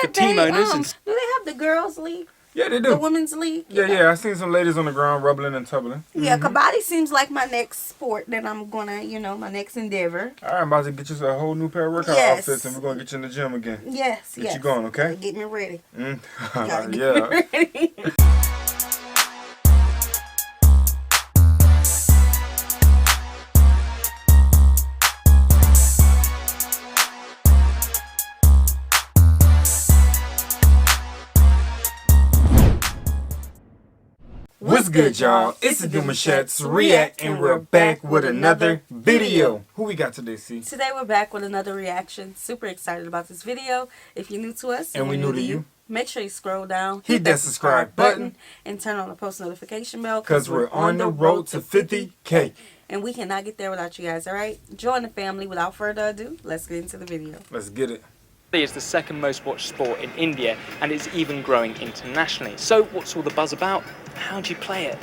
for team owners and... Do they have the girls' league? Yeah, they do. The women's league? Yeah. I seen some ladies on the ground rubbling and tubbling. Yeah, Kabaddi seems like my next sport that I'm gonna, my next endeavor. All right, I'm about to get you a whole new pair of workout outfits, and we're gonna get you in the gym again. Yes, Get you going, okay? Get me ready. Yeah. Me ready. What's good, y'all? It's the Demouchets React, and we're back with another video. Who we got today, C? Today we're back with another reaction. Super excited about this video. If you're new to us and we're new to you, make sure you scroll down, hit that subscribe button, and turn on the post notification bell because we're on the road to 50K. And we cannot get there without you guys, all right? Join the family. Without further ado, let's get into the video. Let's get it. It's the second most watched sport in India and it's even growing internationally. So what's all the buzz about? How do you play it?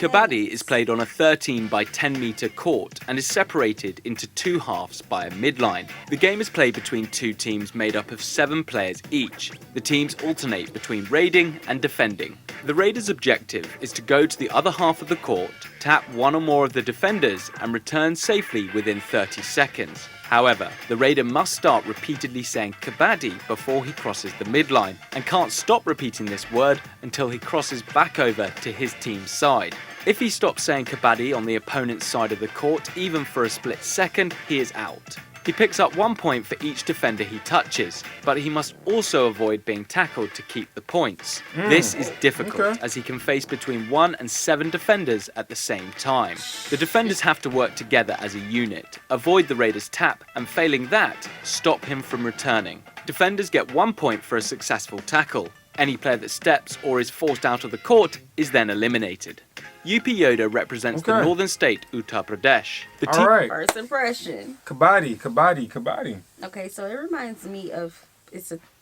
Kabaddi is played on a 13 by 10 metre court and is separated into two halves by a midline. The game is played between two teams made up of 7 players each. The teams alternate between raiding and defending. The raider's objective is to go to the other half of the court, tap one or more of the defenders and return safely within 30 seconds. However, the raider must start repeatedly saying Kabaddi before he crosses the midline and can't stop repeating this word until he crosses back over to his team's side. If he stops saying Kabaddi on the opponent's side of the court even for a split second, he is out. He picks up 1 point for each defender he touches, but he must also avoid being tackled to keep the points. This is difficult as he can face between 1 and 7 defenders at the same time. The defenders have to work together as a unit, avoid the raider's tap, and failing that, stop him from returning. Defenders get 1 point for a successful tackle. Any player that steps or is forced out of the court is then eliminated. UP Yoda represents the northern state Uttar Pradesh. All right. First impression. Kabaddi. Okay, so it reminds me of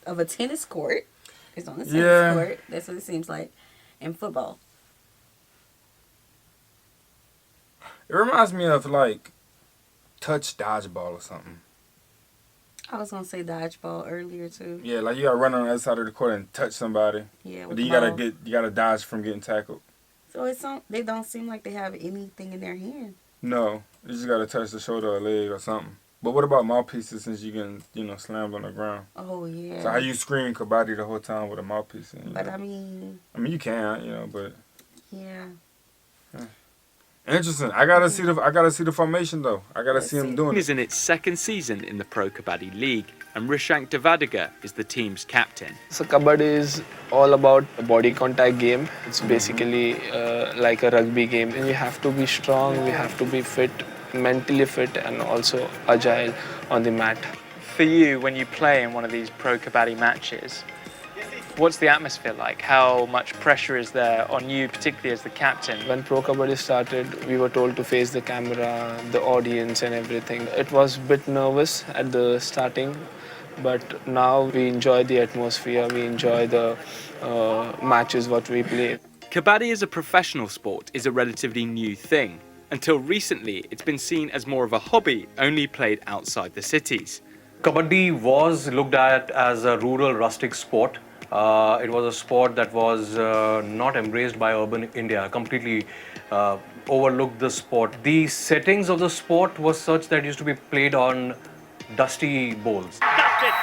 a tennis court. It's on a tennis court. That's what it seems like. In football. It reminds me of like touch dodgeball or something. I was gonna say dodgeball earlier too. Yeah, like you gotta run on the other side of the court and touch somebody. Yeah, but then you gotta dodge from getting tackled. So they don't seem like they have anything in their hand. No, you just gotta touch the shoulder or leg or something. But what about mouthpieces since you getting slammed on the ground? Oh yeah. So how you scream Kabaddi the whole time with a mouthpiece? But I mean you can, but yeah. Interesting. I gotta see the formation though. I gotta see him doing it. It is in its second season in the Pro Kabaddi League, and Rishank Devadiga is the team's captain. So Kabaddi is all about a body contact game. It's basically like a rugby game. And you have to be strong, we have to be fit, mentally fit, and also agile on the mat. For you, when you play in one of these Pro Kabaddi matches, what's the atmosphere like? How much pressure is there on you, particularly as the captain? When Pro Kabaddi started, we were told to face the camera, the audience and everything. It was a bit nervous at the starting, but now we enjoy the atmosphere, we enjoy the matches what we play. Kabaddi as a professional sport is a relatively new thing. Until recently, it's been seen as more of a hobby, only played outside the cities. Kabaddi was looked at as a rural rustic sport. It was a sport that was not embraced by urban India, completely overlooked the sport. The settings of the sport was such that it used to be played on dusty bowls. That's it.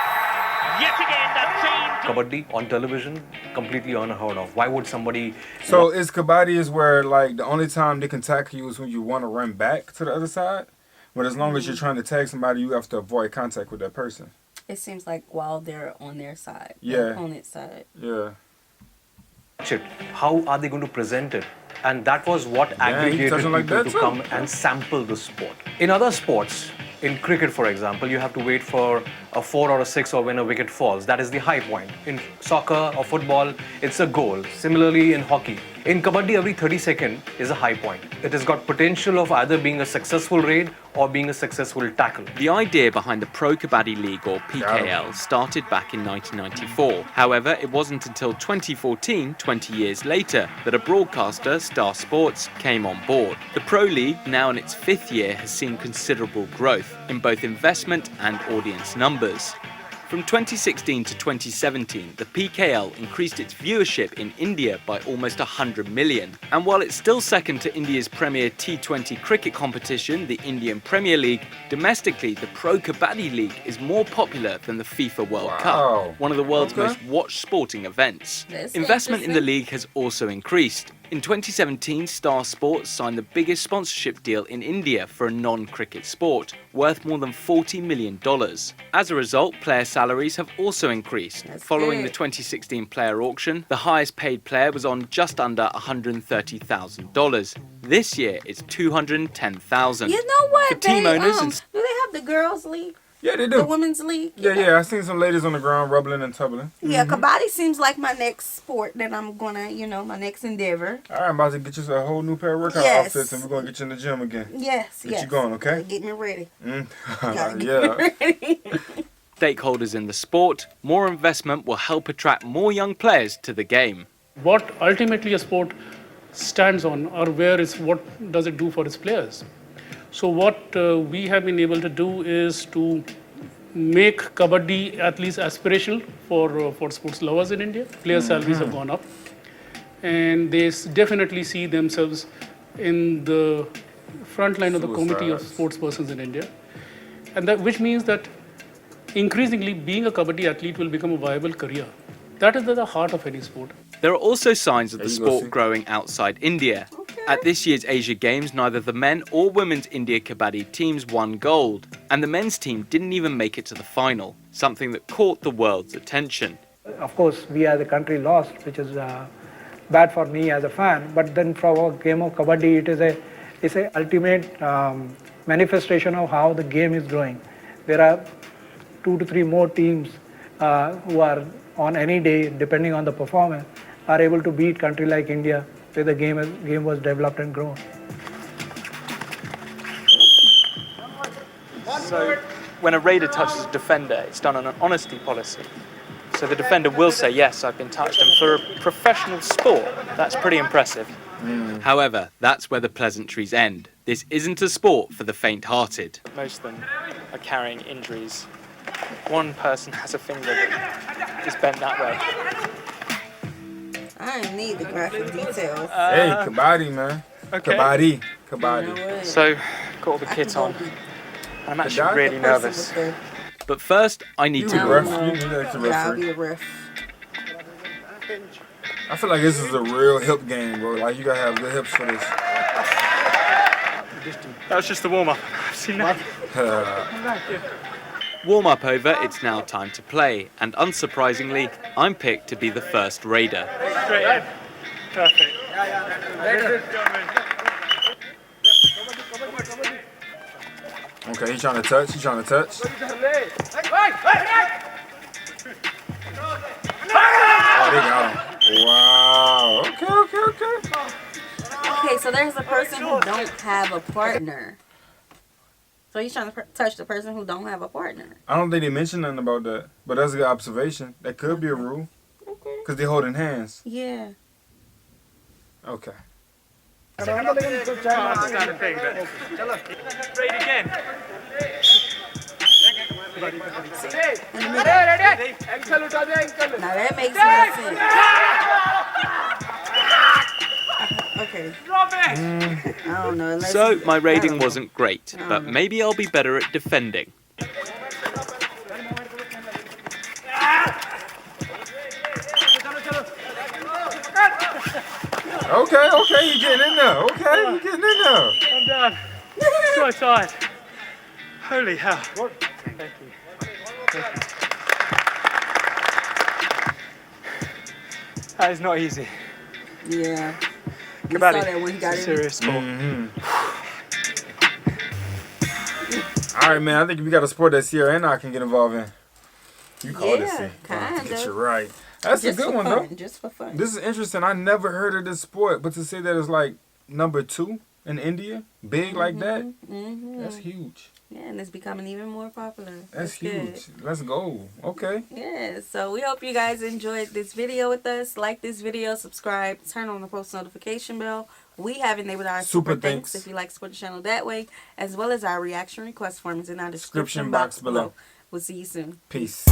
Yet again, that same Kabaddi on television, completely unheard of. Why would somebody... So is Kabaddi is where like the only time they can tackle you is when you want to run back to the other side? But as long as you're trying to tag somebody, you have to avoid contact with that person. It seems like while they're on their side, the opponent's side. Yeah. How are they going to present it? And that was what aggregated people to come and sample the sport. In other sports, in cricket for example, you have to wait for a 4 or a 6 or when a wicket falls. That is the high point. In soccer or football, it's a goal. Similarly in hockey, In Kabaddi, every 30-second is a high point. It has got potential of either being a successful raid or being a successful tackle. The idea behind the Pro Kabaddi League, or PKL, started back in 1994. However, it wasn't until 2014, 20 years later, that a broadcaster, Star Sports, came on board. The Pro League, now in its 5th year, has seen considerable growth in both investment and audience numbers. From 2016 to 2017, the PKL increased its viewership in India by almost 100 million. And while it's still second to India's premier T20 cricket competition, the Indian Premier League, domestically the Pro Kabaddi League is more popular than the FIFA World Cup, one of the world's most watched sporting events. Investment in the league has also increased. In 2017, Star Sports signed the biggest sponsorship deal in India for a non-cricket sport, worth more than $40 million. As a result, player salaries have also increased. Following the 2016 player auction, the highest paid player was on just under $130,000. This year, it's $210,000. You know what? For team owners and do they have the girls' league? Yeah, they do. The women's league? Yeah. I seen some ladies on the ground rubbling and tubbling. Yeah, Kabaddi seems like my next sport that I'm gonna, my next endeavor. All right, I'm about to get you a whole new pair of workout outfits, and we're gonna get you in the gym again. Yes, Get you going, okay? Get me ready. Yeah. stakeholders in the sport, more investment will help attract more young players to the game. What ultimately a sport stands on, or what does it do for its players? So what we have been able to do is to make Kabaddi at least aspirational for sports lovers in India. Player salaries have gone up, and they definitely see themselves in the front line of the committee of sports persons in India, and which means that increasingly being a Kabaddi athlete will become a viable career. That is at the heart of any sport. There are also signs of the sport growing outside India. At this year's Asia Games, neither the men or women's India Kabaddi teams won gold, and the men's team didn't even make it to the final, something that caught the world's attention. Of course, we as a country lost, which is bad for me as a fan. But then for our game of Kabaddi, it's a ultimate manifestation of how the game is growing. There are 2 to 3 more teams who are on any day, depending on the performance, are able to beat country like India, where the game was developed and grown. So, when a raider touches a defender, it's done on an honesty policy. So the defender will say, yes, I've been touched. And for a professional sport, that's pretty impressive. However, that's where the pleasantries end. This isn't a sport for the faint-hearted. Most of them are carrying injuries. One person has a finger that is bent that way. I didn't need the graphic details. Hey, Kabaddi, man. Okay. Kabaddi. So, got all the kit on. I'm actually really nervous. But first, I need to ref. You need that to Yeah, I'll referee. be a ref. I feel like this is a real hip game, bro. Like, you gotta have good hips for this. That was just the warm-up. I've seen that. Warm-up over, it's now time to play. And unsurprisingly, I'm picked to be the first raider. Straight in. Perfect. Okay, he's trying to touch. Oh, they got him. Wow. Okay. Okay, so there's a person who don't have a partner. So he's trying to touch the person who don't have a partner. I don't think they mentioned nothing about that, but that's a good observation. That could be a rule. Okay. Because they're holding hands. Yeah. Okay. Raid again. Now that makes more sense. Okay. I don't know. So, my raiding wasn't great, but maybe I'll be better at defending. Okay, you getting in there. You getting in there. I'm done. So tired. Holy hell. Thank you. That is not easy. Yeah. We Kabaddi. saw that when he got in. Serious sport. All right, man. I think we got a sport that Sierra and I can get involved in. You call this Yeah, thing. kinda. Get you right. That's Just a good for one, fun, though. just for fun. This is interesting. I never heard of this sport, but to say that it's like number 2 in India, big like that, that's huge. Yeah, and it's becoming even more popular. That's huge. Good. Let's go. Okay. Yeah, so we hope you guys enjoyed this video with us. Like this video, subscribe, turn on the post notification bell. We have enabled our Super super thanks thanks. if you like to support the channel that way, as well as our reaction request forms in our Description description box box below. below. We'll see you soon. Peace.